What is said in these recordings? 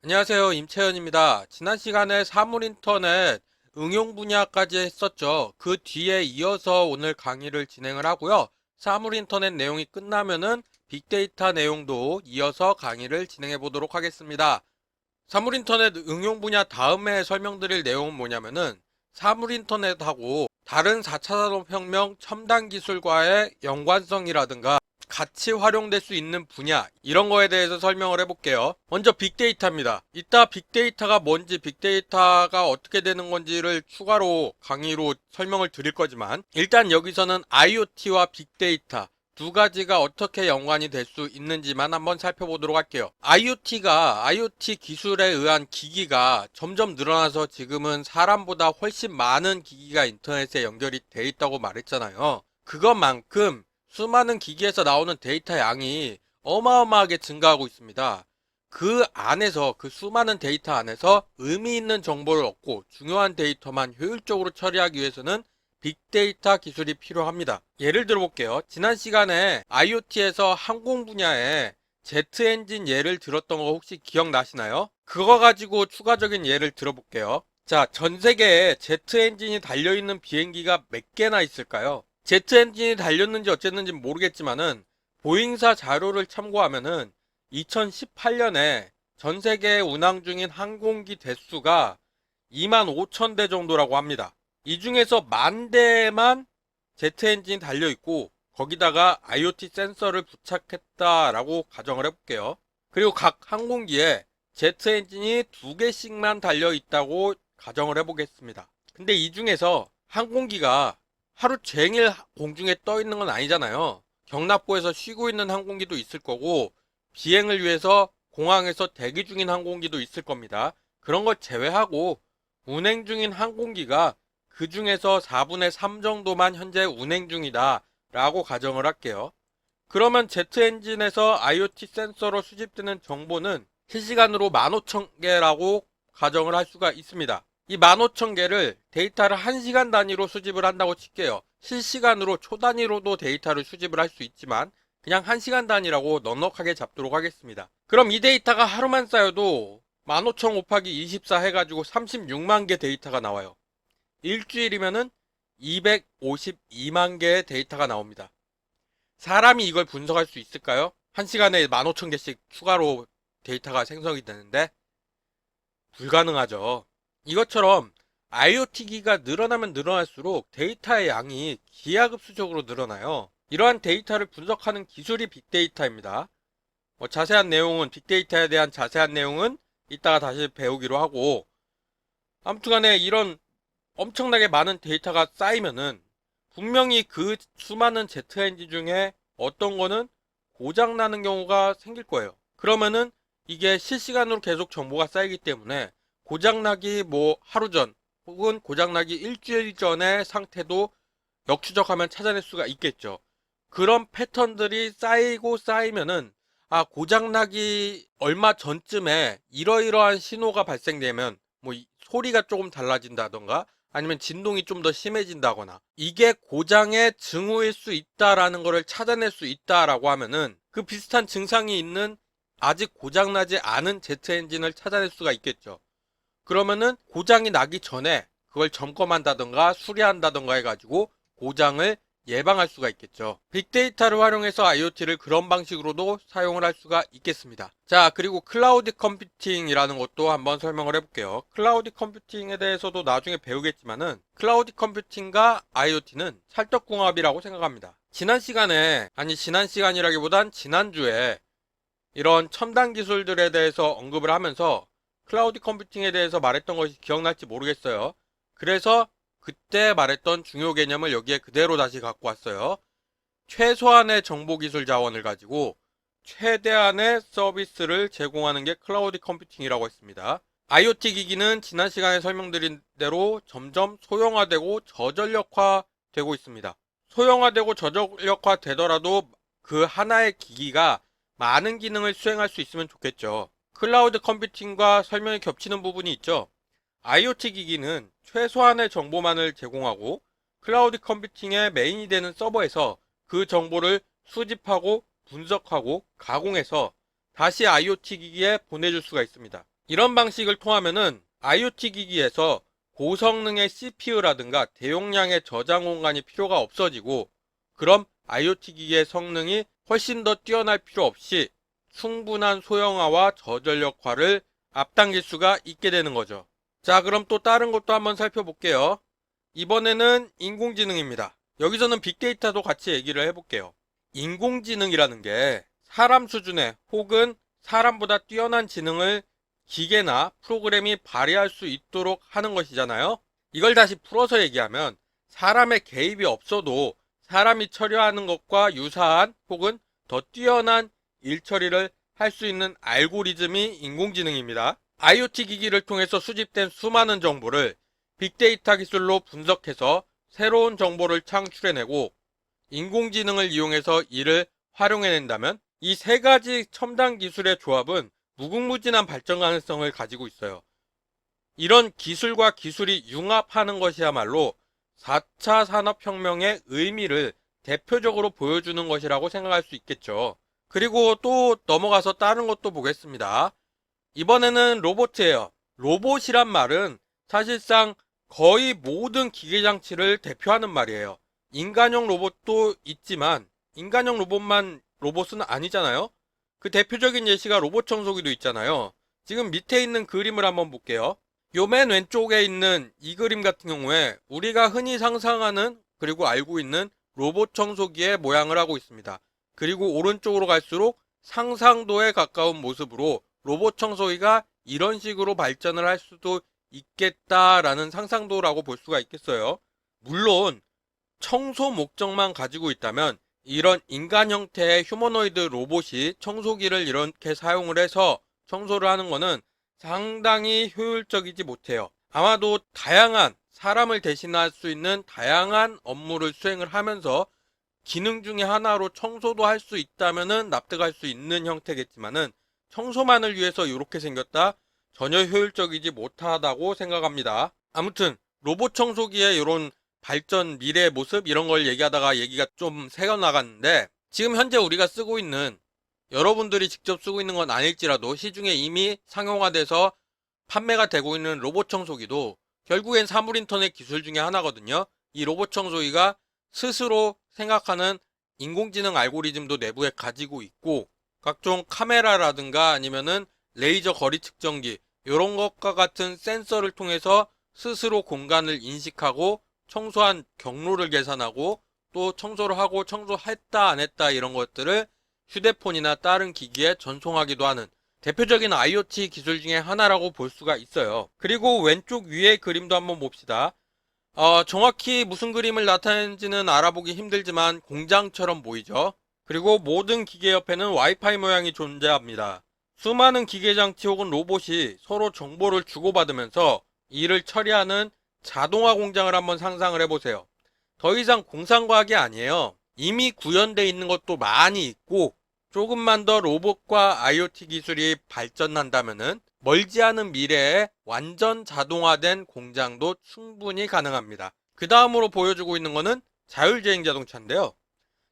안녕하세요. 임채연입니다. 지난 시간에 사물인터넷 응용 분야까지 했었죠. 그 뒤에 이어서 오늘 강의를 진행을 하고요. 사물인터넷 내용이 끝나면은 빅데이터 내용도 이어서 강의를 진행해 보도록 하겠습니다. 사물인터넷 응용 분야 다음에 설명드릴 내용은 뭐냐면은 사물인터넷하고 다른 4차 산업혁명 첨단 기술과의 연관성이라든가 같이 활용될 수 있는 분야 이런 거에 대해서 설명을 해볼게요. 먼저 빅데이터입니다. 이따 빅데이터가 뭔지 빅데이터가 어떻게 되는 건지를 추가로 강의로 설명을 드릴 거지만 일단 여기서는 IoT와 빅데이터 두 가지가 어떻게 연관이 될 수 있는지만 한번 살펴보도록 할게요. IoT 기술에 의한 기기가 점점 늘어나서 지금은 사람보다 훨씬 많은 기기가 인터넷에 연결이 돼 있다고 말했잖아요. 그것만큼 수많은 기기에서 나오는 데이터 양이 어마어마하게 증가하고 있습니다. 그 수많은 데이터 안에서 의미 있는 정보를 얻고 중요한 데이터만 효율적으로 처리하기 위해서는 빅데이터 기술이 필요합니다. 예를 들어 볼게요. 지난 시간에 IoT에서 항공 분야에 제트 엔진 예를 들었던 거 혹시 기억나시나요? 그거 가지고 추가적인 예를 들어볼게요. 자, 전 세계에 제트 엔진이 달려있는 비행기가 몇 개나 있을까요? 제트 엔진이 달렸는지 어쨌는지 모르겠지만은 보잉사 자료를 참고하면은 2018년에 전 세계에 운항 중인 항공기 대수가 2만 5천 대 정도라고 합니다. 이 중에서 만 대만 제트 엔진이 달려있고 거기다가 IoT 센서를 부착했다라고 가정을 해볼게요. 그리고 각 항공기에 제트 엔진이 두 개씩만 달려있다고 가정을 해보겠습니다. 근데 이 중에서 항공기가 하루 종일 공중에 떠 있는 건 아니잖아요. 경납고에서 쉬고 있는 항공기도 있을 거고 비행을 위해서 공항에서 대기 중인 항공기도 있을 겁니다. 그런 걸 제외하고 운행 중인 항공기가 그 중에서 4분의 3 정도만 현재 운행 중이다 라고 가정을 할게요. 그러면 제트 엔진에서 IoT 센서로 수집되는 정보는 실시간으로 15,000개라고 가정을 할 수가 있습니다. 이 15,000개를 데이터를 1시간 단위로 수집을 한다고 칠게요. 실시간으로 초 단위로도 데이터를 수집을 할 수 있지만 그냥 1시간 단위라고 넉넉하게 잡도록 하겠습니다. 그럼 이 데이터가 하루만 쌓여도 15,000 곱하기 24 해가지고 36만 개 데이터가 나와요. 일주일이면은 252만 개의 데이터가 나옵니다. 사람이 이걸 분석할 수 있을까요? 1시간에 15,000개씩 추가로 데이터가 생성이 되는데 불가능하죠. 이것처럼 IoT기가 늘어나면 늘어날수록 데이터의 양이 기하급수적으로 늘어나요. 이러한 데이터를 분석하는 기술이 빅데이터입니다. 자세한 내용은 빅데이터에 대한 자세한 내용은 이따가 다시 배우기로 하고 아무튼간에 이런 엄청나게 많은 데이터가 쌓이면은 분명히 그 수많은 제트 엔진 중에 어떤 거는 고장 나는 경우가 생길 거예요. 그러면은 이게 실시간으로 계속 정보가 쌓이기 때문에 고장나기 뭐 하루 전 혹은 고장나기 일주일 전의 상태도 역추적하면 찾아낼 수가 있겠죠. 그런 패턴들이 쌓이고 쌓이면은 고장나기 얼마 전쯤에 이러이러한 신호가 발생되면 뭐 소리가 조금 달라진다던가 아니면 진동이 좀 더 심해진다거나 이게 고장의 징후일 수 있다라는 것을 찾아낼 수 있다라고 하면은 그 비슷한 증상이 있는 아직 고장나지 않은 제트 엔진을 찾아낼 수가 있겠죠. 그러면은 고장이 나기 전에 그걸 점검한다던가 수리한다던가 해가지고 고장을 예방할 수가 있겠죠. 빅데이터를 활용해서 IoT를 그런 방식으로도 사용을 할 수가 있겠습니다. 자, 그리고 클라우드 컴퓨팅이라는 것도 한번 설명을 해볼게요. 클라우드 컴퓨팅에 대해서도 나중에 배우겠지만은 클라우드 컴퓨팅과 IoT는 찰떡궁합이라고 생각합니다. 지난 시간이라기보단 지난주에 이런 첨단 기술들에 대해서 언급을 하면서 클라우드 컴퓨팅에 대해서 말했던 것이 기억날지 모르겠어요. 그래서 그때 말했던 중요 개념을 여기에 그대로 다시 갖고 왔어요. 최소한의 정보기술 자원을 가지고 최대한의 서비스를 제공하는 게 클라우드 컴퓨팅이라고 했습니다. IoT 기기는 지난 시간에 설명드린 대로 점점 소형화되고 저전력화되고 있습니다. 소형화되고 저전력화 되더라도 그 하나의 기기가 많은 기능을 수행할 수 있으면 좋겠죠. 클라우드 컴퓨팅과 설명이 겹치는 부분이 있죠. IoT 기기는 최소한의 정보만을 제공하고 클라우드 컴퓨팅의 메인이 되는 서버에서 그 정보를 수집하고 분석하고 가공해서 다시 IoT 기기에 보내줄 수가 있습니다. 이런 방식을 통하면은 IoT 기기에서 고성능의 CPU라든가 대용량의 저장 공간이 필요가 없어지고, 그럼 IoT 기기의 성능이 훨씬 더 뛰어날 필요 없이 충분한 소형화와 저전력화를 앞당길 수가 있게 되는 거죠. 자, 그럼 또 다른 것도 한번 살펴볼게요. 이번에는 인공지능입니다. 여기서는 빅데이터도 같이 얘기를 해볼게요. 인공지능이라는 게 사람 수준의 혹은 사람보다 뛰어난 지능을 기계나 프로그램이 발휘할 수 있도록 하는 것이잖아요. 이걸 다시 풀어서 얘기하면 사람의 개입이 없어도 사람이 처리하는 것과 유사한 혹은 더 뛰어난 일 처리를 할 수 있는 알고리즘이 인공지능입니다. IoT 기기를 통해서 수집된 수많은 정보를 빅데이터 기술로 분석해서 새로운 정보를 창출해내고 인공지능을 이용해서 이를 활용해낸다면 이 세 가지 첨단 기술의 조합은 무궁무진한 발전 가능성을 가지고 있어요. 이런 기술과 기술이 융합하는 것이야말로 4차 산업혁명의 의미를 대표적으로 보여주는 것이라고 생각할 수 있겠죠. 그리고 또 넘어가서 다른 것도 보겠습니다. 이번에는 로봇이에요. 로봇이란 말은 사실상 거의 모든 기계장치를 대표하는 말이에요. 인간형 로봇도 있지만 인간형 로봇은 아니잖아요. 그 대표적인 예시가 로봇 청소기도 있잖아요. 지금 밑에 있는 그림을 한번 볼게요. 요 맨 왼쪽에 있는 이 그림 같은 경우에 우리가 흔히 상상하는 그리고 알고 있는 로봇 청소기의 모양을 하고 있습니다. 그리고 오른쪽으로 갈수록 상상도에 가까운 모습으로 로봇 청소기가 이런 식으로 발전을 할 수도 있겠다라는 상상도라고 볼 수가 있겠어요. 물론 청소 목적만 가지고 있다면 이런 인간 형태의 휴머노이드 로봇이 청소기를 이렇게 사용을 해서 청소를 하는 것은 상당히 효율적이지 못해요. 아마도 다양한 사람을 대신할 수 있는 다양한 업무를 수행을 하면서 기능 중에 하나로 청소도 할 수 있다면은 납득할 수 있는 형태겠지만은 청소만을 위해서 이렇게 생겼다? 전혀 효율적이지 못하다고 생각합니다. 아무튼 로봇 청소기의 이런 발전 미래의 모습 이런 걸 얘기하다가 얘기가 좀 새어나갔는데 지금 현재 우리가 쓰고 있는 여러분들이 직접 쓰고 있는 건 아닐지라도 시중에 이미 상용화돼서 판매가 되고 있는 로봇 청소기도 결국엔 사물인터넷 기술 중에 하나거든요. 이 로봇 청소기가 스스로 생각하는 인공지능 알고리즘도 내부에 가지고 있고 각종 카메라라든가 아니면은 레이저 거리 측정기 이런 것과 같은 센서를 통해서 스스로 공간을 인식하고 청소한 경로를 계산하고 또 청소를 하고 청소했다 안 했다 이런 것들을 휴대폰이나 다른 기기에 전송하기도 하는 대표적인 IoT 기술 중에 하나라고 볼 수가 있어요. 그리고 왼쪽 위에 그림도 한번 봅시다. 정확히 무슨 그림을 나타내는지는 알아보기 힘들지만 공장처럼 보이죠. 그리고 모든 기계 옆에는 와이파이 모양이 존재합니다. 수많은 기계장치 혹은 로봇이 서로 정보를 주고받으면서 일을 처리하는 자동화 공장을 한번 상상을 해보세요. 더 이상 공상과학이 아니에요. 이미 구현되어 있는 것도 많이 있고 조금만 더 로봇과 IoT 기술이 발전한다면은 멀지 않은 미래에 완전 자동화된 공장도 충분히 가능합니다. 그 다음으로 보여주고 있는 것은 자율주행 자동차인데요.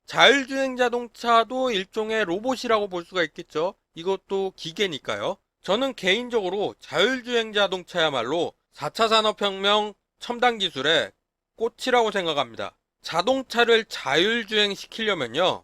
자율주행 자동차도 일종의 로봇이라고 볼 수가 있겠죠. 이것도 기계니까요. 저는 개인적으로 자율주행 자동차야말로 4차 산업혁명 첨단 기술의 꽃이라고 생각합니다. 자동차를 자율주행 시키려면요.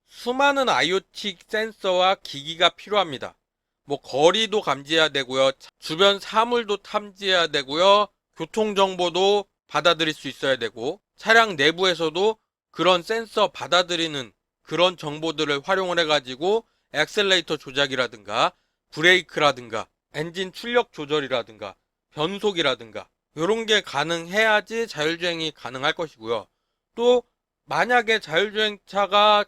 수많은 IoT 센서와 기기가 필요합니다. 뭐 거리도 감지해야 되고요. 주변 사물도 탐지해야 되고요. 교통정보도 받아들일 수 있어야 되고 차량 내부에서도 그런 센서 받아들이는 그런 정보들을 활용을 해가지고 엑셀레이터 조작이라든가 브레이크라든가 엔진 출력 조절이라든가 변속이라든가 이런 게 가능해야지 자율주행이 가능할 것이고요. 또 만약에 자율주행차가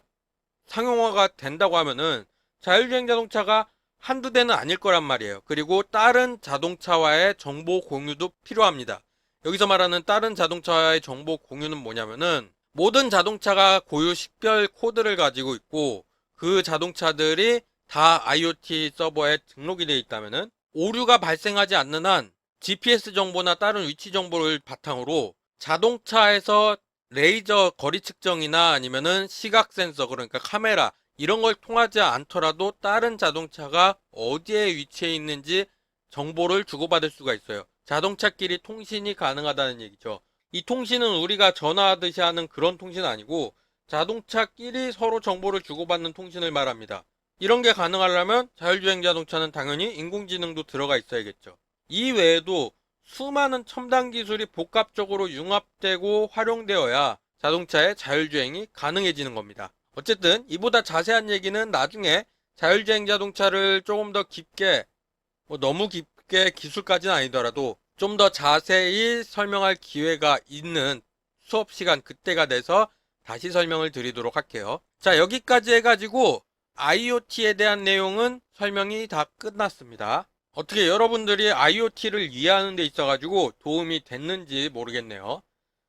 상용화가 된다고 하면은 자율주행 자동차가 한두 대는 아닐 거란 말이에요. 그리고 다른 자동차와의 정보 공유도 필요합니다. 여기서 말하는 다른 자동차와의 정보 공유는 뭐냐면은 모든 자동차가 고유 식별 코드를 가지고 있고 그 자동차들이 다 IoT 서버에 등록이 되어 있다면은 오류가 발생하지 않는 한 GPS 정보나 다른 위치 정보를 바탕으로 자동차에서 레이저 거리 측정이나 아니면은 시각 센서 그러니까 카메라 이런 걸 통하지 않더라도 다른 자동차가 어디에 위치해 있는지 정보를 주고받을 수가 있어요. 자동차끼리 통신이 가능하다는 얘기죠. 이 통신은 우리가 전화하듯이 하는 그런 통신은 아니고 자동차끼리 서로 정보를 주고받는 통신을 말합니다. 이런 게 가능하려면 자율주행 자동차는 당연히 인공지능도 들어가 있어야겠죠. 이 외에도 수많은 첨단 기술이 복합적으로 융합되고 활용되어야 자동차의 자율주행이 가능해지는 겁니다. 어쨌든 이보다 자세한 얘기는 나중에 자율주행 자동차를 조금 더 깊게, 너무 깊게 기술까지는 아니더라도 좀 더 자세히 설명할 기회가 있는 수업 시간 그때가 돼서 다시 설명을 드리도록 할게요. 자, 여기까지 해가지고 IoT에 대한 내용은 설명이 다 끝났습니다. 어떻게 여러분들이 IoT를 이해하는 데 있어가지고 도움이 됐는지 모르겠네요.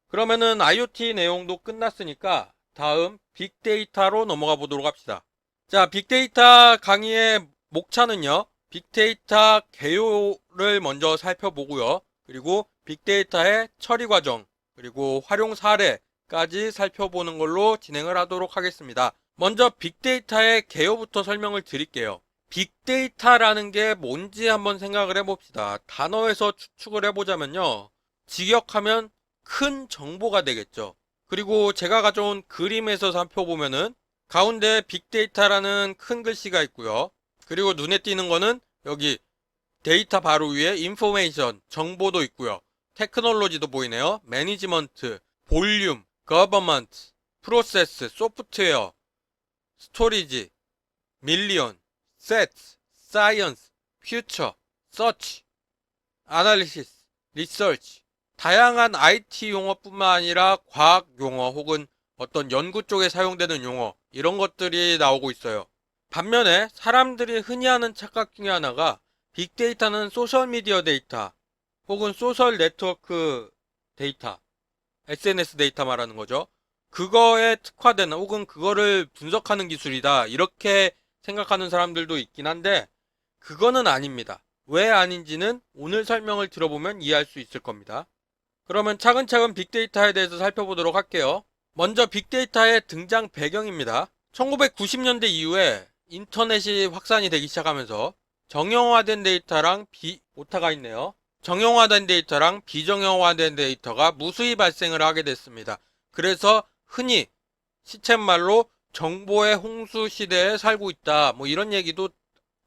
그러면은 IoT 내용도 끝났으니까 다음 빅데이터로 넘어가 보도록 합시다. 자, 빅데이터 강의의 목차는요. 빅데이터 개요를 먼저 살펴보고요. 그리고 빅데이터의 처리 과정, 그리고 활용 사례까지 살펴보는 걸로 진행을 하도록 하겠습니다. 먼저 빅데이터의 개요부터 설명을 드릴게요. 빅데이터라는 게 뭔지 한번 생각을 해봅시다. 단어에서 추측을 해보자면요. 직역하면 큰 정보가 되겠죠. 그리고 제가 가져온 그림에서 살펴보면은 가운데 빅데이터라는 큰 글씨가 있고요. 그리고 눈에 띄는 거는 여기 데이터 바로 위에 인포메이션, 정보도 있고요. 테크놀로지도 보이네요. 매니지먼트, 볼륨, 거버먼트, 프로세스, 소프트웨어, 스토리지, 밀리언, 세트, 사이언스, 퓨처, 서치, 아날리시스, 리서치. 다양한 IT 용어뿐만 아니라 과학 용어 혹은 어떤 연구 쪽에 사용되는 용어, 이런 것들이 나오고 있어요. 반면에 사람들이 흔히 하는 착각 중에 하나가 빅데이터는 소셜미디어 데이터 혹은 소셜 네트워크 데이터, SNS 데이터 말하는 거죠. 그거에 특화된 혹은 그거를 분석하는 기술이다, 이렇게 생각하는 사람들도 있긴 한데 그거는 아닙니다. 왜 아닌지는 오늘 설명을 들어보면 이해할 수 있을 겁니다. 그러면 차근차근 빅데이터에 대해서 살펴보도록 할게요. 먼저 빅데이터의 등장 배경입니다. 1990년대 이후에 인터넷이 확산이 되기 시작하면서 정형화된 데이터랑 오타가 있네요. 정형화된 데이터랑 비정형화된 데이터가 무수히 발생을 하게 됐습니다. 그래서 흔히 시쳇말로 정보의 홍수 시대에 살고 있다, 이런 얘기도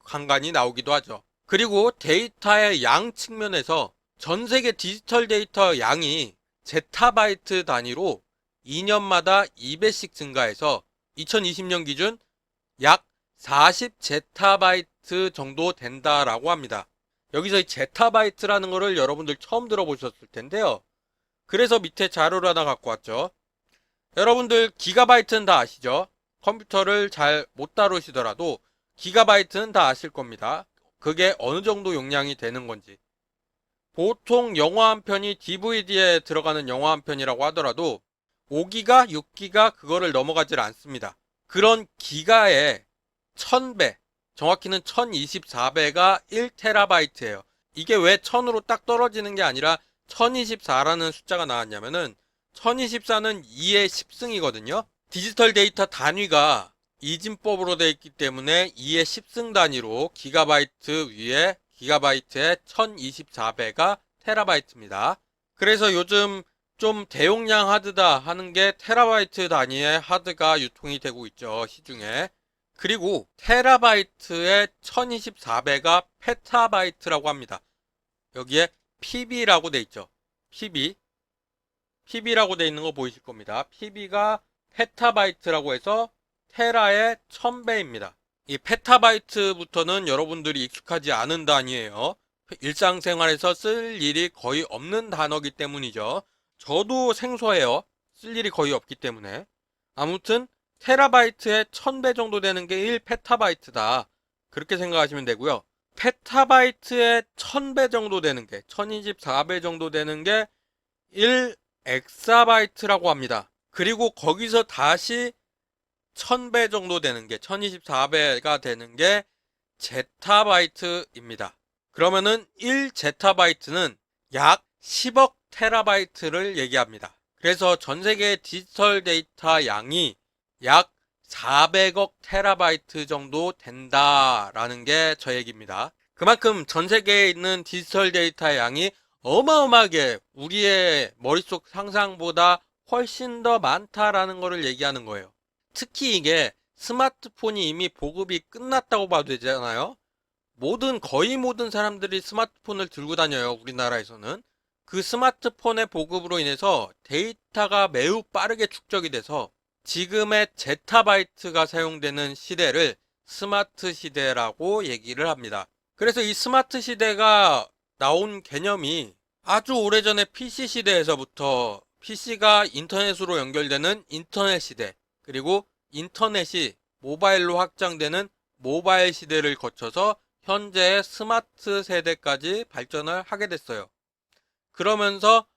간간히 나오기도 하죠. 그리고 데이터의 양 측면에서 전 세계 디지털 데이터 양이 제타바이트 단위로 2년마다 2배씩 증가해서 2020년 기준 약 40제타바이트 정도 된다라고 합니다. 여기서 이 제타바이트라는 거를 여러분들 처음 들어보셨을 텐데요. 그래서 밑에 자료를 하나 갖고 왔죠. 여러분들 기가바이트는 다 아시죠? 컴퓨터를 잘 못 다루시더라도 기가바이트는 다 아실 겁니다. 그게 어느 정도 용량이 되는 건지. 보통 영화 한 편이 DVD에 들어가는 영화 한 편이라고 하더라도 5기가, 6기가 그거를 넘어가질 않습니다. 그런 기가의 1000배, 정확히는 1024배가 1테라바이트예요. 이게 왜 1000으로 딱 떨어지는 게 아니라 1024라는 숫자가 나왔냐면은 1024는 2의 10승이거든요. 디지털 데이터 단위가 이진법으로 되어 있기 때문에 2의 10승 단위로 기가바이트 위에 기가바이트의 1024배가 테라바이트입니다. 그래서 요즘 좀 대용량 하드다 하는 게 테라바이트 단위의 하드가 유통이 되고 있죠, 시중에. 그리고 테라바이트의 1024배가 페타바이트라고 합니다. 여기에 PB라고 돼 있죠. PB라고 돼 있는 거 보이실 겁니다. PB가 페타바이트라고 해서 테라의 1000배입니다. 이 페타바이트부터는 여러분들이 익숙하지 않은 단위예요. 일상생활에서 쓸 일이 거의 없는 단어기 때문이죠. 저도 생소해요. 쓸 일이 거의 없기 때문에. 아무튼 테라바이트의 1000배 정도 되는 게 1페타바이트다. 그렇게 생각하시면 되고요. 페타바이트의 1000배 정도 되는 게, 1024배 정도 되는 게 1엑사바이트라고 합니다. 그리고 거기서 다시 1000배 정도 되는 게, 1024배가 되는 게 제타바이트입니다. 그러면은 1제타바이트는 약 10억 테라바이트를 얘기합니다. 그래서 전 세계 디지털 데이터 양이 약 400억 테라바이트 정도 된다라는 게 저 얘기입니다. 그만큼 전 세계에 있는 디지털 데이터의 양이 어마어마하게 우리의 머릿속 상상보다 훨씬 더 많다라는 것을 얘기하는 거예요. 특히 이게 스마트폰이 이미 보급이 끝났다고 봐도 되잖아요. 거의 모든 사람들이 스마트폰을 들고 다녀요, 우리나라에서는. 그 스마트폰의 보급으로 인해서 데이터가 매우 빠르게 축적이 돼서 지금의 제타바이트가 사용되는 시대를 스마트 시대라고 얘기를 합니다. 그래서 이 스마트 시대가 나온 개념이 아주 오래전에 PC 시대에서부터 PC가 인터넷으로 연결되는 인터넷 시대, 그리고 인터넷이 모바일로 확장되는 모바일 시대를 거쳐서 현재의 스마트 세대까지 발전을 하게 됐어요. 그러면서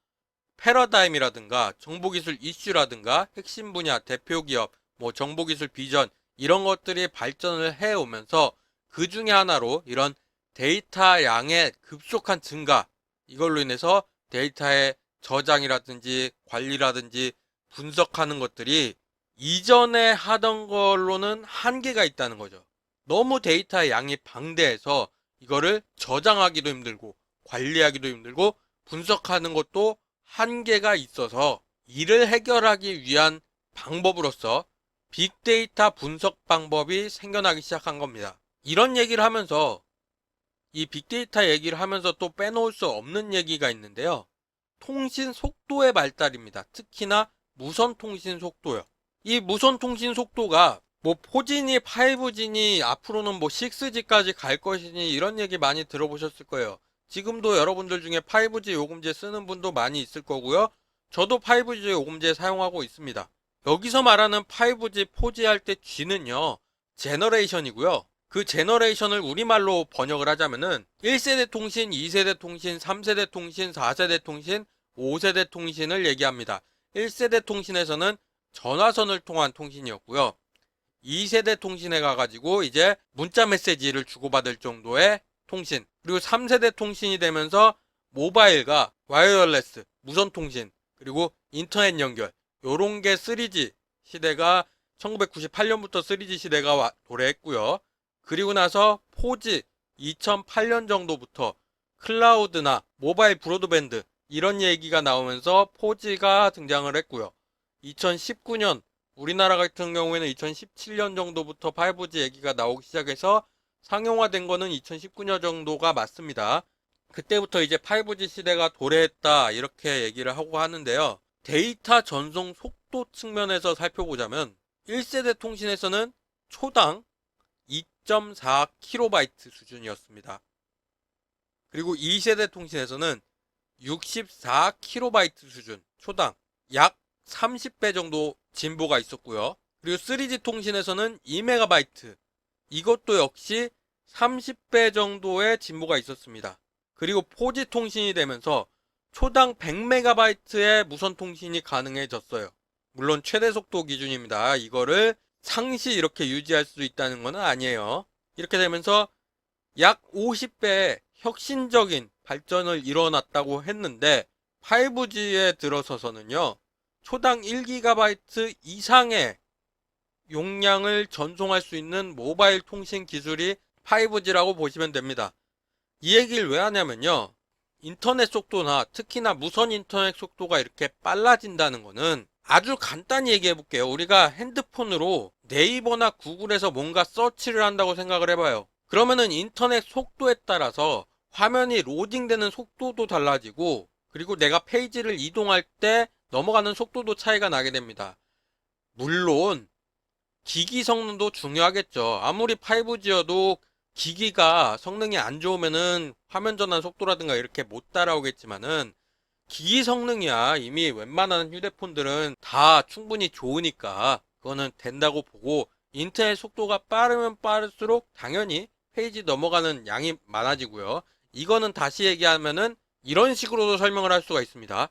패러다임이라든가 정보기술 이슈라든가 핵심 분야, 대표기업, 정보기술 비전 이런 것들이 발전을 해오면서 그 중에 하나로 이런 데이터 양의 급속한 증가, 이걸로 인해서 데이터의 저장이라든지 관리라든지 분석하는 것들이 이전에 하던 걸로는 한계가 있다는 거죠. 너무 데이터의 양이 방대해서 이거를 저장하기도 힘들고 관리하기도 힘들고 분석하는 것도 한계가 있어서 이를 해결하기 위한 방법으로서 빅데이터 분석 방법이 생겨나기 시작한 겁니다. 이런 얘기를 하면서 이 빅데이터 얘기를 하면서 또 빼놓을 수 없는 얘기가 있는데요. 통신 속도의 발달입니다. 특히나 무선 통신 속도요. 이 무선 통신 속도가 4G니 5G니 앞으로는 6G까지 갈 것이니 이런 얘기 많이 들어보셨을 거예요. 지금도 여러분들 중에 5G 요금제 쓰는 분도 많이 있을 거고요. 저도 5G 요금제 사용하고 있습니다. 여기서 말하는 5G, 4G 할 때 G는요, 제너레이션이고요. 그 제너레이션을 우리말로 번역을 하자면은 1세대 통신, 2세대 통신, 3세대 통신, 4세대 통신, 5세대 통신을 얘기합니다. 1세대 통신에서는 전화선을 통한 통신이었고요. 2세대 통신에 가가지고 이제 문자 메시지를 주고받을 정도의 통신, 그리고 3세대 통신이 되면서 모바일과 와이어리스, 무선 통신, 그리고 인터넷 연결, 요런 게 3G 시대가 1998년부터 3G 시대가 도래했고요. 그리고 나서 4G 2008년 정도부터 클라우드나 모바일 브로드밴드 이런 얘기가 나오면서 4G가 등장을 했고요. 2019년 우리나라 같은 경우에는 2017년 정도부터 5G 얘기가 나오기 시작해서 상용화된 거는 2019년 정도가 맞습니다. 그때부터 이제 5G 시대가 도래했다 이렇게 얘기를 하고 하는데요. 데이터 전송 속도 측면에서 살펴보자면 1세대 통신에서는 초당 2.4KB 수준이었습니다. 그리고 2세대 통신에서는 64KB 수준, 초당 약 30배 정도 진보가 있었고요. 그리고 3G 통신에서는 2MB, 이것도 역시 30배 정도의 진보가 있었습니다. 그리고 4G 통신이 되면서 초당 100MB의 무선 통신이 가능해졌어요. 물론 최대 속도 기준입니다. 이거를 상시 이렇게 유지할 수 있다는 건 아니에요. 이렇게 되면서 약 50배의 혁신적인 발전을 일어났다고 했는데 5G에 들어서서는요. 초당 1GB 이상의 용량을 전송할 수 있는 모바일 통신 기술이 5G라고 보시면 됩니다. 이 얘기를 왜 하냐면요. 인터넷 속도나 특히나 무선 인터넷 속도가 이렇게 빨라진다는 거는 아주 간단히 얘기해 볼게요. 우리가 핸드폰으로 네이버나 구글에서 뭔가 서치를 한다고 생각을 해봐요. 그러면은 인터넷 속도에 따라서 화면이 로딩되는 속도도 달라지고 그리고 내가 페이지를 이동할 때 넘어가는 속도도 차이가 나게 됩니다. 물론 기기 성능도 중요하겠죠. 아무리 5G여도 기기가 성능이 안 좋으면은 화면 전환 속도라든가 이렇게 못 따라오겠지만은 기기 성능이야 이미 웬만한 휴대폰들은 다 충분히 좋으니까 그거는 된다고 보고 인터넷 속도가 빠르면 빠를수록 당연히 페이지 넘어가는 양이 많아지고요. 이거는 다시 얘기하면은 이런 식으로도 설명을 할 수가 있습니다.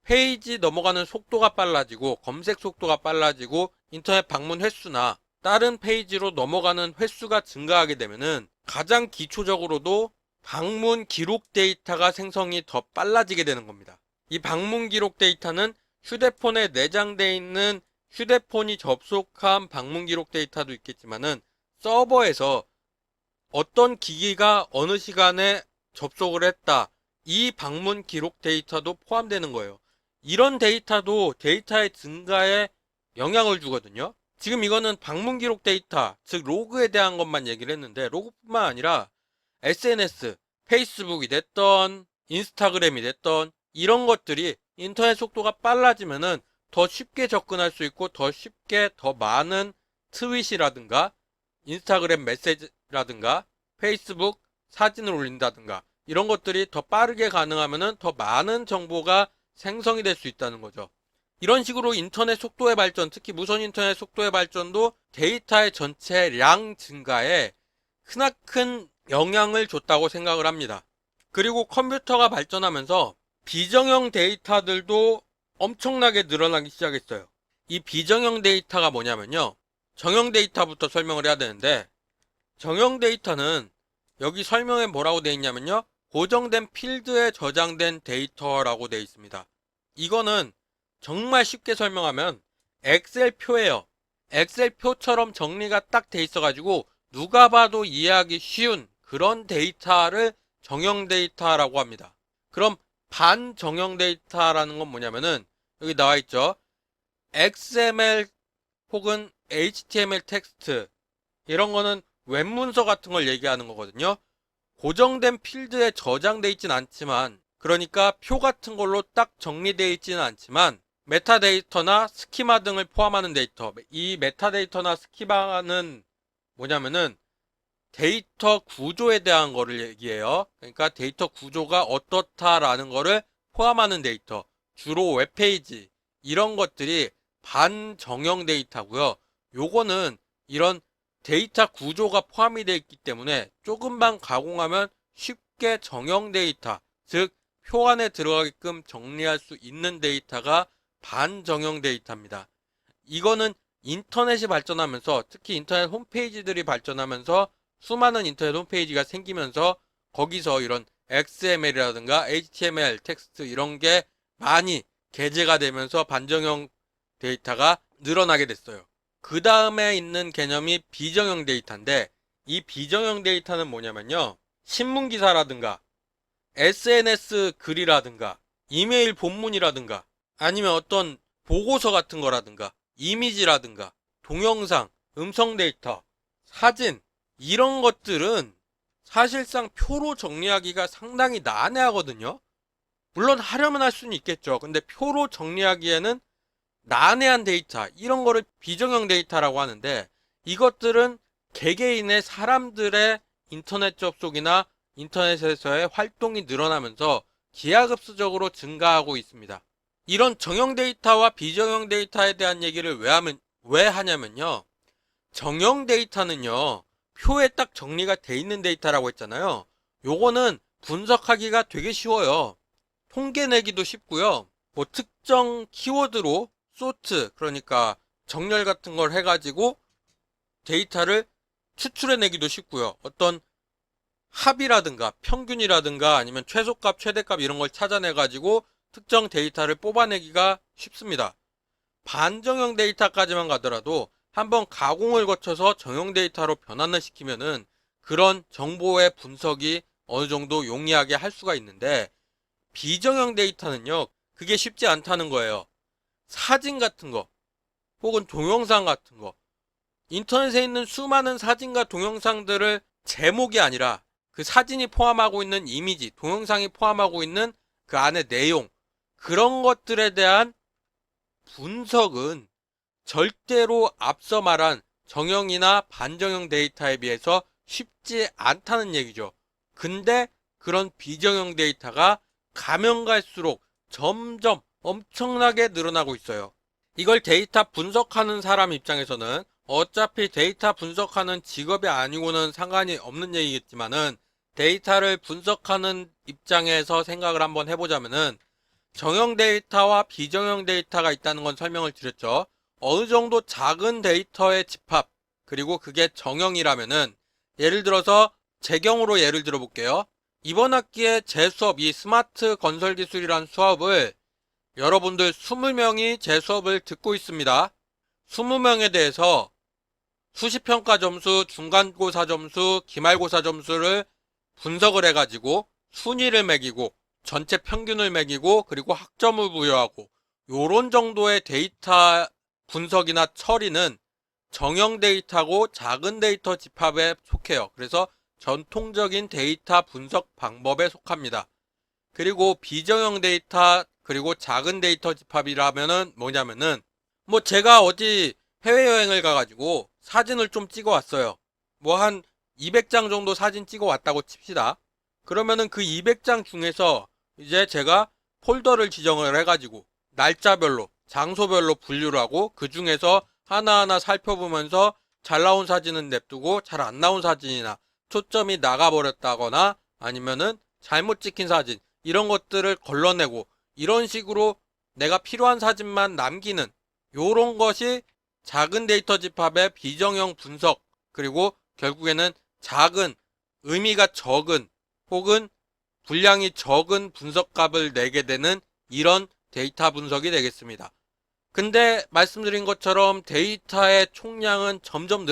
페이지 넘어가는 속도가 빨라지고 검색 속도가 빨라지고 인터넷 방문 횟수나 다른 페이지로 넘어가는 횟수가 증가하게 되면은 가장 기초적으로도 방문 기록 데이터가 생성이 더 빨라지게 되는 겁니다. 이 방문 기록 데이터는 휴대폰에 내장되어 있는 휴대폰이 접속한 방문 기록 데이터도 있겠지만은 서버에서 어떤 기기가 어느 시간에 접속을 했다. 이 방문 기록 데이터도 포함되는 거예요. 이런 데이터도 데이터의 증가에 영향을 주거든요. 지금 이거는 방문 기록 데이터, 즉 로그에 대한 것만 얘기를 했는데 로그뿐만 아니라 SNS, 페이스북이 됐던 인스타그램이 됐던 이런 것들이 인터넷 속도가 빨라지면은 더 쉽게 접근할 수 있고 더 쉽게 더 많은 트윗이라든가 인스타그램 메시지라든가 페이스북 사진을 올린다든가 이런 것들이 더 빠르게 가능하면은 더 많은 정보가 생성이 될 수 있다는 거죠. 이런 식으로 인터넷 속도의 발전, 특히 무선 인터넷 속도의 발전도 데이터의 전체량 증가에 크나큰 영향을 줬다고 생각을 합니다. 그리고 컴퓨터가 발전하면서 비정형 데이터들도 엄청나게 늘어나기 시작했어요. 이 비정형 데이터가 뭐냐면요. 정형 데이터부터 설명을 해야 되는데 정형 데이터는 여기 설명에 뭐라고 되어 있냐면요. 고정된 필드에 저장된 데이터라고 되어 있습니다. 이거는 정말 쉽게 설명하면 엑셀표예요. 엑셀표처럼 정리가 딱 돼 있어가지고 누가 봐도 이해하기 쉬운 그런 데이터를 정형 데이터라고 합니다. 그럼 반정형 데이터라는 건 뭐냐면은 여기 나와 있죠. XML 혹은 HTML 텍스트 이런 거는 웹문서 같은 걸 얘기하는 거거든요. 고정된 필드에 저장돼 있진 않지만 그러니까 표 같은 걸로 딱 정리되어 있지는 않지만 메타데이터나 스키마 등을 포함하는 데이터. 이 메타데이터나 스키마는 뭐냐면은 데이터 구조에 대한 거를 얘기해요. 그러니까 데이터 구조가 어떻다라는 거를 포함하는 데이터. 주로 웹페이지 이런 것들이 반정형 데이터고요. 요거는 이런 데이터 구조가 포함이 되어 있기 때문에 조금만 가공하면 쉽게 정형 데이터, 즉 표 안에 들어가게끔 정리할 수 있는 데이터가 반정형 데이터입니다. 이거는 인터넷이 발전하면서 특히 인터넷 홈페이지들이 발전하면서 수많은 인터넷 홈페이지가 생기면서 거기서 이런 XML이라든가 HTML 텍스트 이런 게 많이 게재가 되면서 반정형 데이터가 늘어나게 됐어요. 그 다음에 있는 개념이 비정형 데이터인데 이 비정형 데이터는 뭐냐면요. 신문기사라든가 SNS 글이라든가 이메일 본문이라든가 아니면 어떤 보고서 같은 거라든가 이미지라든가 동영상, 음성 데이터, 사진 이런 것들은 사실상 표로 정리하기가 상당히 난해하거든요. 물론 하려면 할 수는 있겠죠. 근데 표로 정리하기에는 난해한 데이터 이런 거를 비정형 데이터라고 하는데 이것들은 개개인의 사람들의 인터넷 접속이나 인터넷에서의 활동이 늘어나면서 기하급수적으로 증가하고 있습니다. 이런 정형 데이터와 비정형 데이터에 대한 얘기를 왜 하냐면요. 정형 데이터는요. 표에 딱 정리가 돼 있는 데이터라고 했잖아요. 요거는 분석하기가 되게 쉬워요. 통계 내기도 쉽고요. 뭐 특정 키워드로 소트 그러니까 정렬 같은 걸 해가지고 데이터를 추출해내기도 쉽고요. 어떤 합이라든가 평균이라든가 아니면 최소값, 최대값 이런 걸 찾아내가지고 특정 데이터를 뽑아내기가 쉽습니다. 반정형 데이터까지만 가더라도 한번 가공을 거쳐서 정형 데이터로 변환을 시키면은 그런 정보의 분석이 어느 정도 용이하게 할 수가 있는데 비정형 데이터는요, 그게 쉽지 않다는 거예요. 사진 같은 거, 혹은 동영상 같은 거, 인터넷에 있는 수많은 사진과 동영상들을 제목이 아니라 그 사진이 포함하고 있는 이미지, 동영상이 포함하고 있는 그 안의 내용, 그런 것들에 대한 분석은 절대로 앞서 말한 정형이나 반정형 데이터에 비해서 쉽지 않다는 얘기죠. 근데 그런 비정형 데이터가 가면 갈수록 점점 엄청나게 늘어나고 있어요. 이걸 데이터 분석하는 사람 입장에서는 어차피 데이터 분석하는 직업이 아니고는 상관이 없는 얘기겠지만은 데이터를 분석하는 입장에서 생각을 한번 해보자면은 정형 데이터와 비정형 데이터가 있다는 건 설명을 드렸죠. 어느 정도 작은 데이터의 집합, 그리고 그게 정형이라면은 예를 들어서 제 경우로 예를 들어 볼게요. 이번 학기에 제 수업, 이 스마트 건설 기술이라는 수업을 여러분들 20명이 제 수업을 듣고 있습니다. 20명에 대해서 수시평가 점수, 중간고사 점수, 기말고사 점수를 분석을 해가지고 순위를 매기고 전체 평균을 매기고 그리고 학점을 부여하고 요런 정도의 데이터 분석이나 처리는 정형 데이터고 작은 데이터 집합에 속해요. 그래서 전통적인 데이터 분석 방법에 속합니다. 그리고 비정형 데이터 그리고 작은 데이터 집합이라면은 뭐냐면은 뭐 제가 어디 해외여행을 가가지고 사진을 좀 찍어 왔어요. 뭐 한 200장 정도 사진 찍어 왔다고 칩시다. 그러면은 그 200장 중에서 이제 제가 폴더를 지정을 해가지고 날짜별로 장소별로 분류를 하고 그 중에서 하나하나 살펴보면서 잘 나온 사진은 냅두고 잘 안 나온 사진이나 초점이 나가버렸다거나 아니면은 잘못 찍힌 사진 이런 것들을 걸러내고 이런 식으로 내가 필요한 사진만 남기는 요런 것이 작은 데이터 집합의 비정형 분석 그리고 결국에는 작은 의미가 적은 혹은 분량이 적은 분석값을 내게 되는 이런 데이터 분석이 되겠습니다. 근데 말씀드린 것처럼 데이터의 총량은 점점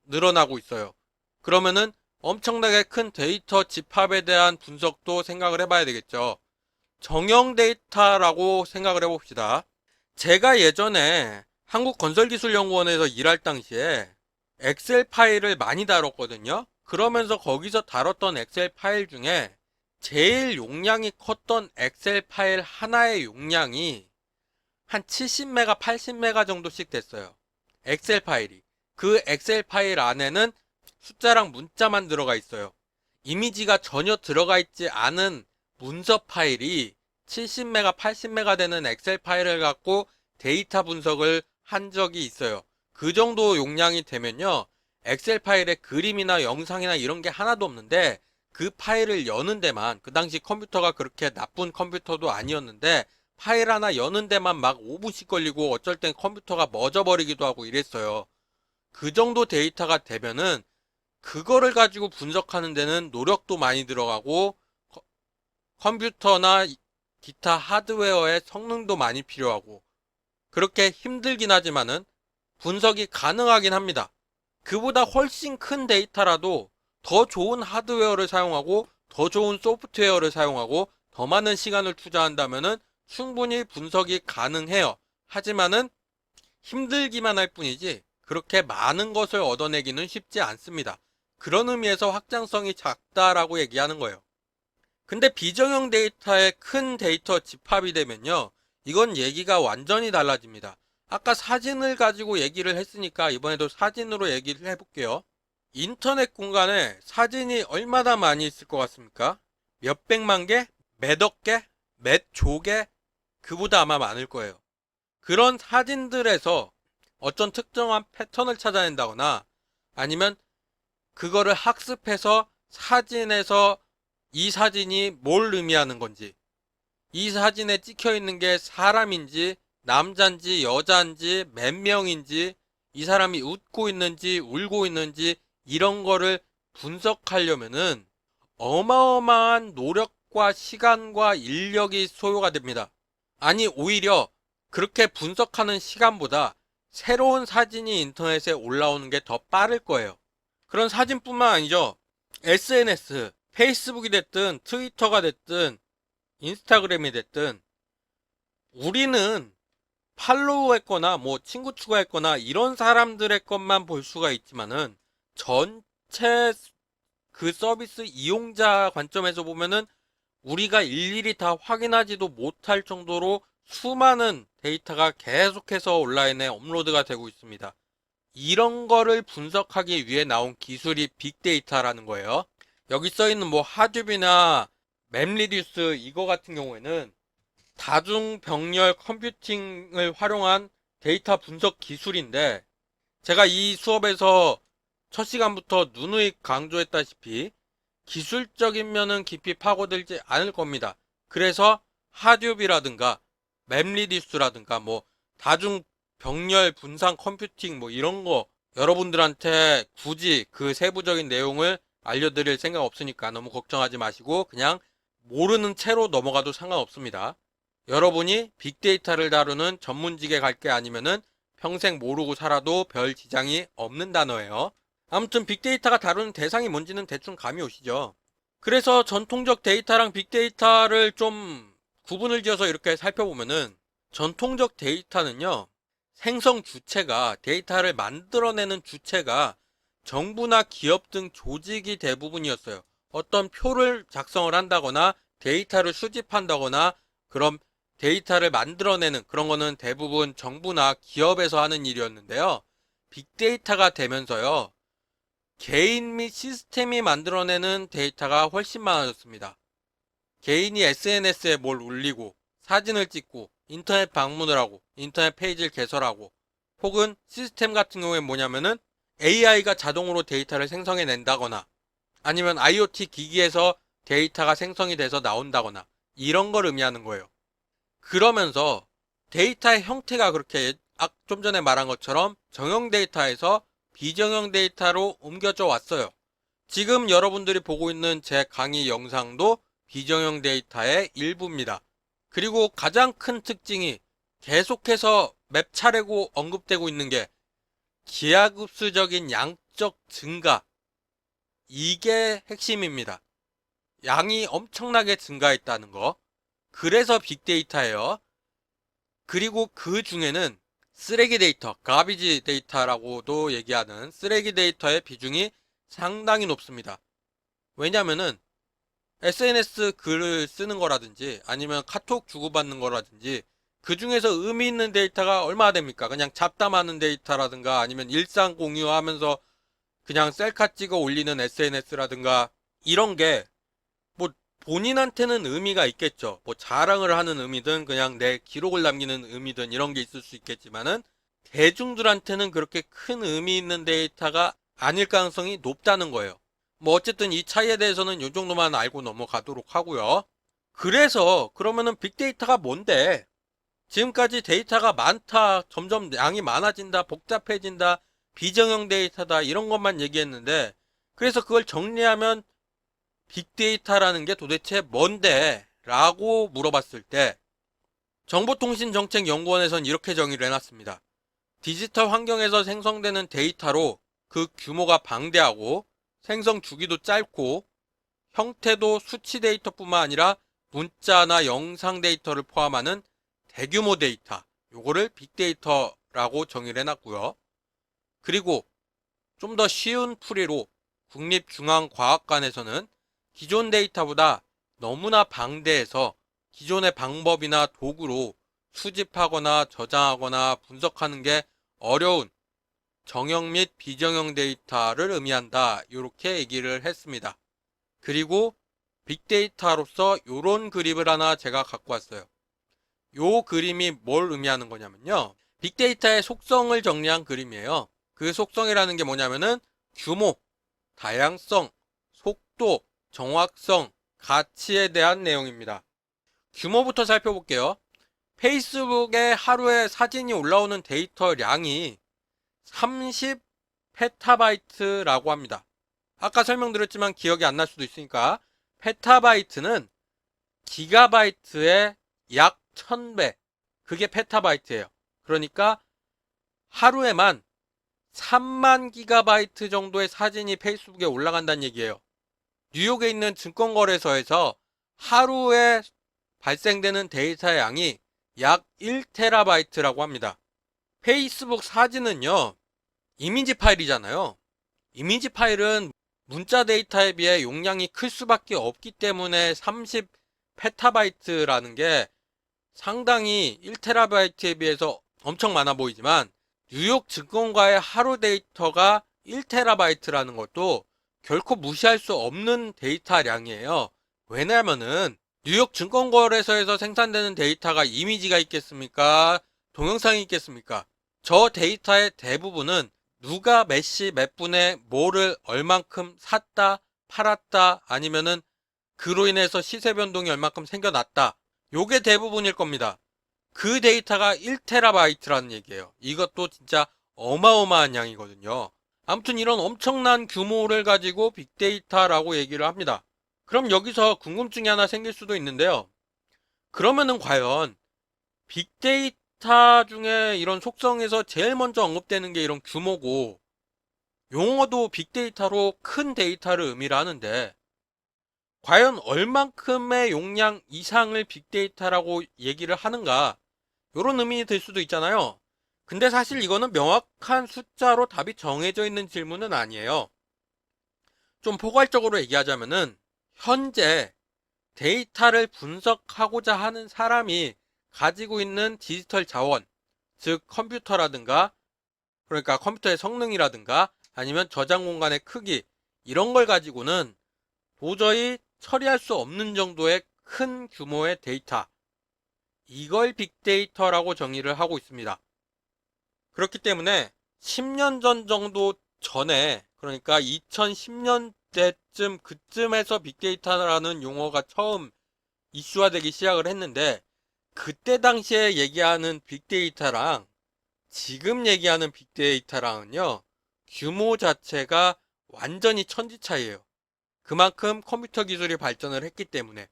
늘어나고 있어요. 그러면은 엄청나게 큰 데이터 집합에 대한 분석도 생각을 해봐야 되겠죠. 정형 데이터라고 생각을 해봅시다. 제가 예전에 한국건설기술연구원에서 일할 당시에 엑셀 파일을 많이 다뤘거든요. 그러면서 거기서 다뤘던 엑셀 파일 중에 제일 용량이 컸던 엑셀 파일 하나의 용량이 한 70메가, 80메가 정도씩 됐어요. 엑셀 파일이. 그 엑셀 파일 안에는 숫자랑 문자만 들어가 있어요. 이미지가 전혀 들어가 있지 않은 문서 파일이 70메가, 80메가 되는 엑셀 파일을 갖고 데이터 분석을 한 적이 있어요. 그 정도 용량이 되면요. 엑셀 파일에 그림이나 영상이나 이런 게 하나도 없는데 그 파일을 여는 데만, 그 당시 컴퓨터가 그렇게 나쁜 컴퓨터도 아니었는데 파일 하나 여는 데만 막 5분씩 걸리고 어쩔 땐 컴퓨터가 멎어버리기도 하고 이랬어요. 그 정도 데이터가 되면은 그거를 가지고 분석하는 데는 노력도 많이 들어가고 컴퓨터나 기타 하드웨어의 성능도 많이 필요하고 그렇게 힘들긴 하지만은 분석이 가능하긴 합니다. 그보다 훨씬 큰 데이터라도 더 좋은 하드웨어를 사용하고 더 좋은 소프트웨어를 사용하고 더 많은 시간을 투자한다면은 충분히 분석이 가능해요. 하지만은 힘들기만 할 뿐이지 그렇게 많은 것을 얻어내기는 쉽지 않습니다. 그런 의미에서 확장성이 작다라고 얘기하는 거예요. 근데 비정형 데이터의 큰 데이터 집합이 되면요. 이건 얘기가 완전히 달라집니다. 아까 사진을 가지고 얘기를 했으니까 이번에도 사진으로 얘기를 해볼게요. 인터넷 공간에 사진이 얼마나 많이 있을 것 같습니까? 몇백만 개? 몇억 개? 몇 조 개? 그보다 아마 많을 거예요. 그런 사진들에서 어떤 특정한 패턴을 찾아낸다거나 아니면 그거를 학습해서 사진에서 이 사진이 뭘 의미하는 건지, 이 사진에 찍혀 있는 게 사람인지, 남자인지, 여자인지, 몇 명인지, 이 사람이 웃고 있는지, 울고 있는지, 이런 거를 분석하려면은 어마어마한 노력과 시간과 인력이 소요가 됩니다. 아니, 오히려 그렇게 분석하는 시간보다 새로운 사진이 인터넷에 올라오는 게 더 빠를 거예요. 그런 사진뿐만 아니죠. SNS, 페이스북이 됐든 트위터가 됐든 인스타그램이 됐든 우리는 팔로우 했거나 뭐 친구 추가했거나 이런 사람들의 것만 볼 수가 있지만은 전체 그 서비스 이용자 관점에서 보면은 우리가 일일이 다 확인하지도 못할 정도로 수많은 데이터가 계속해서 온라인에 업로드가 되고 있습니다. 이런 거를 분석하기 위해 나온 기술이 빅데이터라는 거예요. 여기 써있는 뭐 하둡이나 맵리듀스 이거 같은 경우에는 다중병렬 컴퓨팅을 활용한 데이터 분석 기술인데 제가 이 수업에서 첫 시간부터 누누이 강조했다시피 기술적인 면은 깊이 파고들지 않을 겁니다. 그래서 하둡이라든가 맵리듀스라든가 뭐 다중병렬 분산 컴퓨팅 뭐 이런 거 여러분들한테 굳이 그 세부적인 내용을 알려드릴 생각 없으니까 너무 걱정하지 마시고 그냥 모르는 채로 넘어가도 상관없습니다. 여러분이 빅데이터를 다루는 전문직에 갈 게 아니면은 평생 모르고 살아도 별 지장이 없는 단어예요. 아무튼 빅데이터가 다루는 대상이 뭔지는 대충 감이 오시죠? 그래서 전통적 데이터랑 빅데이터를 좀 구분을 지어서 이렇게 살펴보면은, 전통적 데이터는요, 생성 주체가, 데이터를 만들어내는 주체가 정부나 기업 등 조직이 대부분이었어요. 어떤 표를 작성을 한다거나 데이터를 수집한다거나 그런 데이터를 만들어내는 그런 거는 대부분 정부나 기업에서 하는 일이었는데요. 빅데이터가 되면서요, 개인 및 시스템이 만들어내는 데이터가 훨씬 많아졌습니다. 개인이 SNS에 뭘 올리고 사진을 찍고 인터넷 방문을 하고 인터넷 페이지를 개설하고, 혹은 시스템 같은 경우에 뭐냐면은 AI가 자동으로 데이터를 생성해 낸다거나 아니면 IoT 기기에서 데이터가 생성이 돼서 나온다거나 이런 걸 의미하는 거예요. 그러면서 데이터의 형태가 그렇게 좀 전에 말한 것처럼 정형 데이터에서 비정형 데이터로 옮겨져 왔어요. 지금 여러분들이 보고 있는 제 강의 영상도 비정형 데이터의 일부입니다. 그리고 가장 큰 특징이 계속해서 몇 차례고 언급되고 있는 게 기하급수적인 양적 증가. 이게 핵심입니다. 양이 엄청나게 증가했다는 거. 그래서 빅데이터예요. 그리고 그 중에는 쓰레기 데이터, 가비지 데이터라고도 얘기하는 쓰레기 데이터의 비중이 상당히 높습니다. 왜냐면은 SNS 글을 쓰는 거라든지 아니면 카톡 주고받는 거라든지 그 중에서 의미 있는 데이터가 얼마나 됩니까? 그냥 잡담하는 데이터라든가 아니면 일상 공유하면서 그냥 셀카 찍어 올리는 SNS라든가 이런 게 뭐 본인한테는 의미가 있겠죠. 뭐 자랑을 하는 의미든 그냥 내 기록을 남기는 의미든 이런 게 있을 수 있겠지만은 대중들한테는 그렇게 큰 의미 있는 데이터가 아닐 가능성이 높다는 거예요. 뭐 어쨌든 이 차이에 대해서는 이 정도만 알고 넘어가도록 하고요. 그래서 그러면은 빅데이터가 뭔데? 지금까지 데이터가 많다, 점점 양이 많아진다, 복잡해진다, 비정형 데이터다 이런 것만 얘기했는데, 그래서 그걸 정리하면 빅데이터라는 게 도대체 뭔데? 라고 물어봤을 때 정보통신정책연구원에선 이렇게 정의를 해놨습니다. 디지털 환경에서 생성되는 데이터로 그 규모가 방대하고 생성 주기도 짧고 형태도 수치 데이터뿐만 아니라 문자나 영상 데이터를 포함하는 대규모 데이터, 요거를 빅데이터라고 정의를 해놨고요. 그리고 좀 더 쉬운 풀이로 국립중앙과학관에서는 기존 데이터보다 너무나 방대해서 기존의 방법이나 도구로 수집하거나 저장하거나 분석하는 게 어려운 정형 및 비정형 데이터를 의미한다. 이렇게 얘기를 했습니다. 그리고 빅데이터로서 이런 그림을 하나 제가 갖고 왔어요. 요 그림이 뭘 의미하는 거냐면요, 빅데이터의 속성을 정리한 그림이에요. 그 속성이라는 게 뭐냐면은 규모, 다양성, 속도, 정확성, 가치에 대한 내용입니다. 규모부터 살펴볼게요. 페이스북에 하루에 사진이 올라오는 데이터량이 30 페타바이트라고 합니다. 아까 설명드렸지만 기억이 안 날 수도 있으니까, 페타바이트는 기가바이트의 약 1000배, 그게 페타바이트예요. 그러니까 하루에만 3만 기가바이트 정도의 사진이 페이스북에 올라간다는 얘기예요. 뉴욕에 있는 증권거래소에서 하루에 발생되는 데이터 양이 약 1테라바이트라고 합니다. 페이스북 사진은요, 이미지 파일이잖아요. 이미지 파일은 문자 데이터에 비해 용량이 클 수밖에 없기 때문에 30 페타바이트라는 게 상당히 1테라바이트에 비해서 엄청 많아 보이지만, 뉴욕 증권가의 하루 데이터가 1테라바이트라는 것도 결코 무시할 수 없는 데이터량이에요. 왜냐면은 뉴욕 증권거래소에서 생산되는 데이터가 이미지가 있겠습니까? 동영상이 있겠습니까? 저 데이터의 대부분은 누가 몇 시 몇 분에 뭐를 얼만큼 샀다, 팔았다, 아니면은 그로 인해서 시세 변동이 얼만큼 생겨났다. 요게 대부분일 겁니다. 그 데이터가 1테라바이트라는 얘기예요. 이것도 진짜 어마어마한 양이거든요. 아무튼 이런 엄청난 규모를 가지고 빅데이터라고 얘기를 합니다. 그럼 여기서 궁금증이 하나 생길 수도 있는데요. 그러면은 과연 빅데이터 데이터 중에 이런 속성에서 제일 먼저 언급되는 게 이런 규모고, 용어도 빅데이터로 큰 데이터를 의미를 하는데, 과연 얼만큼의 용량 이상을 빅데이터라고 얘기를 하는가, 이런 의미이 들 수도 있잖아요. 근데 사실 이거는 명확한 숫자로 답이 정해져 있는 질문은 아니에요. 좀 포괄적으로 얘기하자면은 현재 데이터를 분석하고자 하는 사람이 가지고 있는 디지털 자원, 즉 컴퓨터라든가, 그러니까 컴퓨터의 성능이라든가 아니면 저장 공간의 크기, 이런 걸 가지고는 도저히 처리할 수 없는 정도의 큰 규모의 데이터, 이걸 빅데이터라고 정의를 하고 있습니다. 그렇기 때문에 10년 전 정도 전에, 그러니까 2010년대쯤 그쯤에서 빅데이터라는 용어가 처음 이슈화되기 시작을 했는데, 그때 당시에 얘기하는 빅데이터랑 지금 얘기하는 빅데이터랑은요, 규모 자체가 완전히 천지 차이예요. 그만큼 컴퓨터 기술이 발전을 했기 때문에.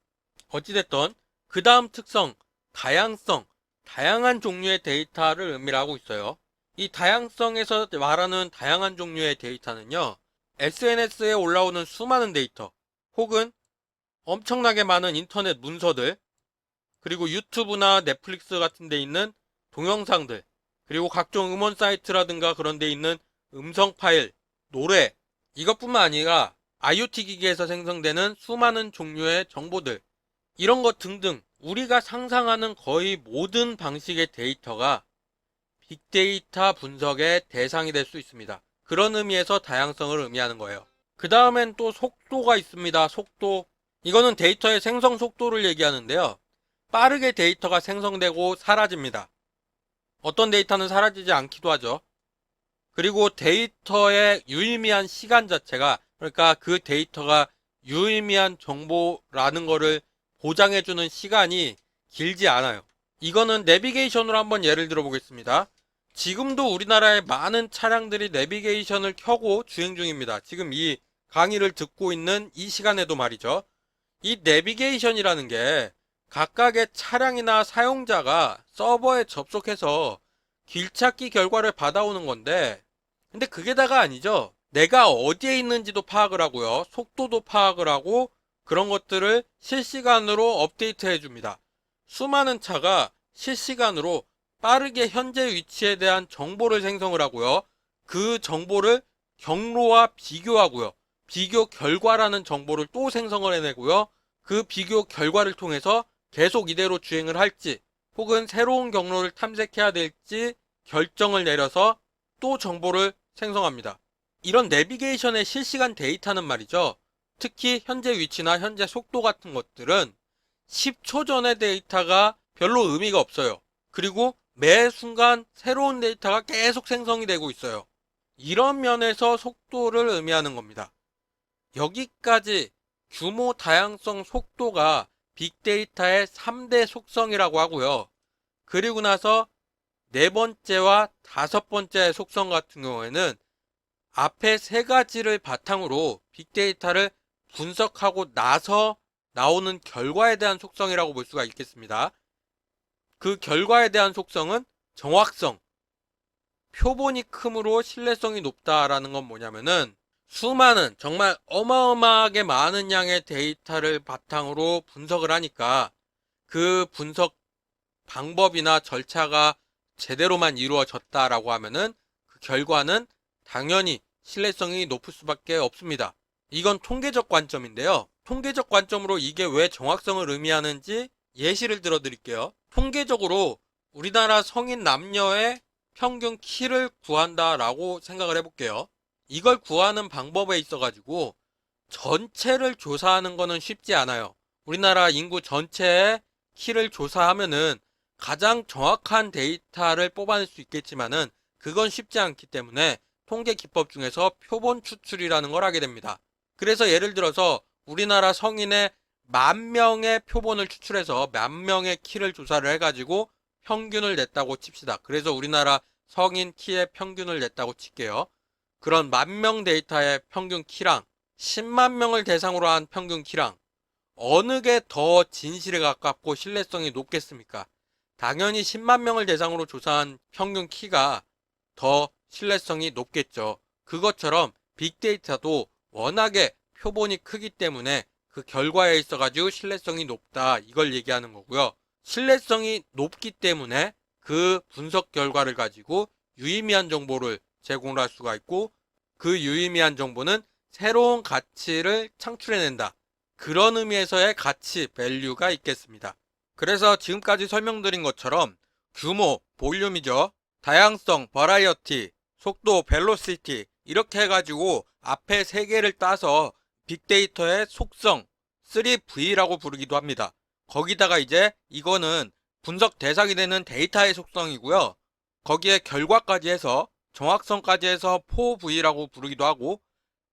어찌됐든 그 다음 특성, 다양성, 다양한 종류의 데이터를 의미를 하고 있어요. 이 다양성에서 말하는 다양한 종류의 데이터는요, SNS에 올라오는 수많은 데이터, 혹은 엄청나게 많은 인터넷 문서들, 그리고 유튜브나 넷플릭스 같은 데 있는 동영상들, 그리고 각종 음원 사이트라든가 그런 데 있는 음성 파일, 노래, 이것뿐만 아니라 IoT 기기에서 생성되는 수많은 종류의 정보들, 이런 것 등등 우리가 상상하는 거의 모든 방식의 데이터가 빅데이터 분석의 대상이 될 수 있습니다. 그런 의미에서 다양성을 의미하는 거예요. 그 다음엔 또 속도가 있습니다. 속도. 이거는 데이터의 생성 속도를 얘기하는데요. 빠르게 데이터가 생성되고 사라집니다. 어떤 데이터는 사라지지 않기도 하죠. 그리고 데이터의 유의미한 시간 자체가, 그러니까 그 데이터가 유의미한 정보라는 거를 보장해주는 시간이 길지 않아요. 이거는 내비게이션으로 한번 예를 들어 보겠습니다. 지금도 우리나라의 많은 차량들이 내비게이션을 켜고 주행 중입니다. 지금 이 강의를 듣고 있는 이 시간에도 말이죠. 이 내비게이션이라는 게 각각의 차량이나 사용자가 서버에 접속해서 길찾기 결과를 받아오는 건데, 근데 그게 다가 아니죠. 내가 어디에 있는지도 파악을 하고요. 속도도 파악을 하고 그런 것들을 실시간으로 업데이트 해줍니다. 수많은 차가 실시간으로 빠르게 현재 위치에 대한 정보를 생성을 하고요. 그 정보를 경로와 비교하고요. 비교 결과라는 정보를 또 생성을 해내고요. 그 비교 결과를 통해서 계속 이대로 주행을 할지 혹은 새로운 경로를 탐색해야 될지 결정을 내려서 또 정보를 생성합니다. 이런 내비게이션의 실시간 데이터는 말이죠. 특히 현재 위치나 현재 속도 같은 것들은 10초 전의 데이터가 별로 의미가 없어요. 그리고 매 순간 새로운 데이터가 계속 생성이 되고 있어요. 이런 면에서 속도를 의미하는 겁니다. 여기까지 규모, 다양성, 속도가 빅데이터의 3대 속성이라고 하고요. 그리고 나서 네 번째와 다섯 번째 속성 같은 경우에는 앞에 세 가지를 바탕으로 빅데이터를 분석하고 나서 나오는 결과에 대한 속성이라고 볼 수가 있겠습니다. 그 결과에 대한 속성은 정확성, 표본이 크므로 신뢰성이 높다라는 건 뭐냐면은 수많은, 정말 어마어마하게 많은 양의 데이터를 바탕으로 분석을 하니까 그 분석 방법이나 절차가 제대로만 이루어졌다라고 하면은 그 결과는 당연히 신뢰성이 높을 수밖에 없습니다. 이건 통계적 관점인데요. 통계적 관점으로 이게 왜 정확성을 의미하는지 예시를 들어 드릴게요. 통계적으로 우리나라 성인 남녀의 평균 키를 구한다라고 생각을 해볼게요. 이걸 구하는 방법에 있어가지고 전체를 조사하는 거는 쉽지 않아요. 우리나라 인구 전체의 키를 조사하면은 가장 정확한 데이터를 뽑아낼 수 있겠지만은 그건 쉽지 않기 때문에 통계 기법 중에서 표본 추출이라는 걸 하게 됩니다. 그래서 예를 들어서 우리나라 성인의 10,000명의 표본을 추출해서 10,000명의 키를 조사를 해가지고 평균을 냈다고 칩시다. 그래서 우리나라 성인 키의 평균을 냈다고 칠게요. 그런 10,000명 데이터의 평균 키랑 10만 명을 대상으로 한 평균 키랑 어느 게 더 진실에 가깝고 신뢰성이 높겠습니까? 당연히 10만 명을 대상으로 조사한 평균 키가 더 신뢰성이 높겠죠. 그것처럼 빅데이터도 워낙에 표본이 크기 때문에 그 결과에 있어가지고 신뢰성이 높다, 이걸 얘기하는 거고요. 신뢰성이 높기 때문에 그 분석 결과를 가지고 유의미한 정보를 제공할 수가 있고, 그 유의미한 정보는 새로운 가치를 창출해낸다. 그런 의미에서의 가치, 밸류가 있겠습니다. 그래서 지금까지 설명드린 것처럼 규모, 볼륨이죠. 다양성, 버라이어티, 속도, 벨로시티, 이렇게 해가지고 앞에 세 개를 따서 빅데이터의 속성, 3V라고 부르기도 합니다. 거기다가 이제 이거는 분석 대상이 되는 데이터의 속성이고요. 거기에 결과까지 해서 정확성까지 해서 4V라고 부르기도 하고,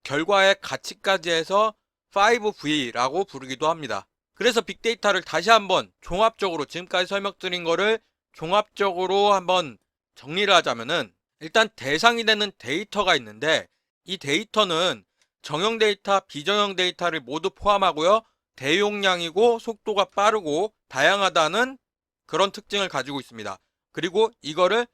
결과의 가치까지 해서 5V라고 부르기도 합니다. 그래서 빅데이터를 다시 한번 종합적으로, 지금까지 설명드린 거를 종합적으로 한번 정리를 하자면은, 일단 대상이 되는 데이터가 있는데, 이 데이터는 정형 데이터, 비정형 데이터를 모두 포함하고요. 대용량이고 속도가 빠르고 다양하다는 그런 특징을 가지고 있습니다. 그리고 이거를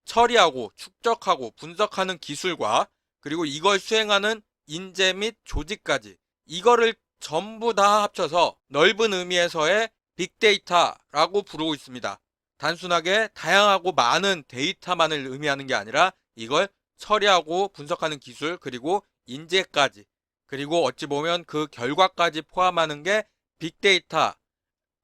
처리하고 축적하고 분석하는 기술과, 그리고 이걸 수행하는 인재 및 조직까지, 이거를 전부 다 합쳐서 넓은 의미에서의 빅데이터라고 부르고 있습니다. 단순하게 다양하고 많은 데이터만을 의미하는 게 아니라 이걸 처리하고 분석하는 기술, 그리고 인재까지, 그리고 어찌 보면 그 결과까지 포함하는 게 빅데이터,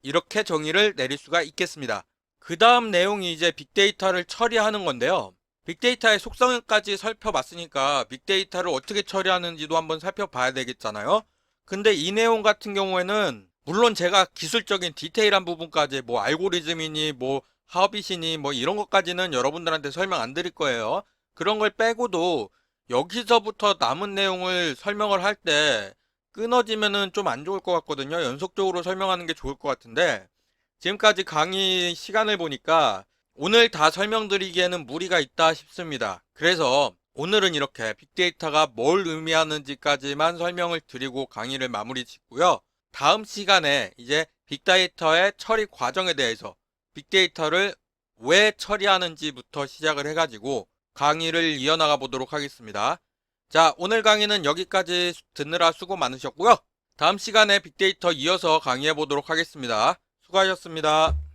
이렇게 정의를 내릴 수가 있겠습니다. 그 다음 내용이 이제 빅데이터를 처리하는 건데요. 빅데이터의 속성까지 살펴봤으니까 빅데이터를 어떻게 처리하는지도 한번 살펴봐야 되겠잖아요. 근데 이 내용 같은 경우에는 물론 제가 기술적인 디테일한 부분까지 뭐 알고리즘이니 뭐 하빗이니 뭐 이런 것까지는 여러분들한테 설명 안 드릴 거예요. 그런 걸 빼고도 여기서부터 남은 내용을 설명을 할 때 끊어지면은 좀 안 좋을 것 같거든요. 연속적으로 설명하는 게 좋을 것 같은데, 지금까지 강의 시간을 보니까 오늘 다 설명드리기에는 무리가 있다 싶습니다. 그래서 오늘은 이렇게 빅데이터가 뭘 의미하는지까지만 설명을 드리고 강의를 마무리 짓고요. 다음 시간에 이제 빅데이터의 처리 과정에 대해서, 빅데이터를 왜 처리하는지부터 시작을 해가지고 강의를 이어나가 보도록 하겠습니다. 자, 오늘 강의는 여기까지 듣느라 수고 많으셨고요. 다음 시간에 빅데이터 이어서 강의해 보도록 하겠습니다. 수고하셨습니다.